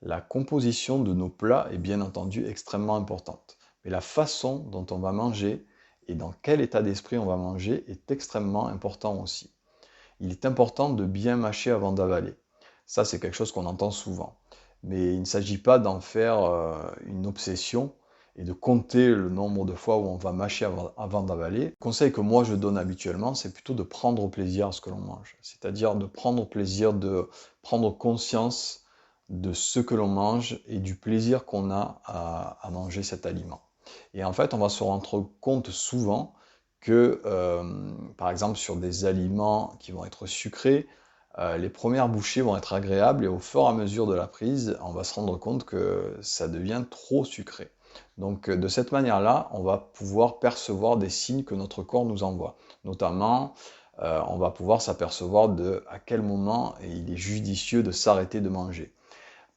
La composition de nos plats est bien entendu extrêmement importante, mais la façon dont on va manger et dans quel état d'esprit on va manger est extrêmement important aussi. Il est important de bien mâcher avant d'avaler. Ça, c'est quelque chose qu'on entend souvent. Mais il ne s'agit pas d'en faire une obsession et de compter le nombre de fois où on va mâcher avant d'avaler. Le conseil que moi je donne habituellement, c'est plutôt de prendre plaisir à ce que l'on mange. C'est-à-dire de prendre plaisir, de prendre conscience de ce que l'on mange et du plaisir qu'on a à manger cet aliment. Et en fait, on va se rendre compte souvent que, par exemple, sur des aliments qui vont être sucrés, les premières bouchées vont être agréables et au fur et à mesure de la prise, on va se rendre compte que ça devient trop sucré. Donc de cette manière-là, on va pouvoir percevoir des signes que notre corps nous envoie. Notamment, on va pouvoir s'apercevoir de à quel moment il est judicieux de s'arrêter de manger.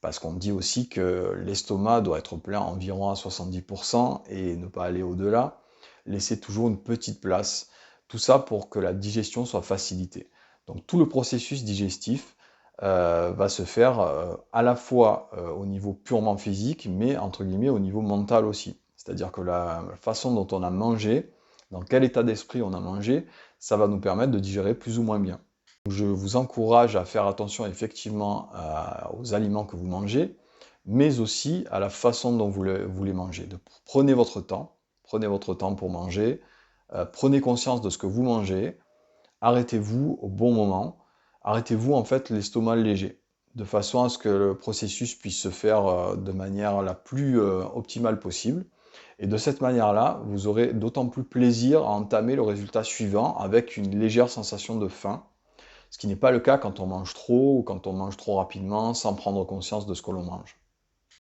Parce qu'on dit aussi que l'estomac doit être plein environ à 70% et ne pas aller au-delà. Laisser toujours une petite place. Tout ça pour que la digestion soit facilitée. Donc tout le processus digestif va se faire à la fois au niveau purement physique, mais entre guillemets au niveau mental aussi. C'est-à-dire que la façon dont on a mangé, dans quel état d'esprit on a mangé, ça va nous permettre de digérer plus ou moins bien. Je vous encourage à faire attention effectivement aux aliments que vous mangez, mais aussi à la façon dont vous les mangez. Prenez votre temps pour manger, prenez conscience de ce que vous mangez, arrêtez-vous au bon moment, arrêtez-vous en fait l'estomac léger, de façon à ce que le processus puisse se faire de manière la plus optimale possible. Et de cette manière-là, vous aurez d'autant plus plaisir à entamer le résultat suivant avec une légère sensation de faim, ce qui n'est pas le cas quand on mange trop ou quand on mange trop rapidement sans prendre conscience de ce que l'on mange.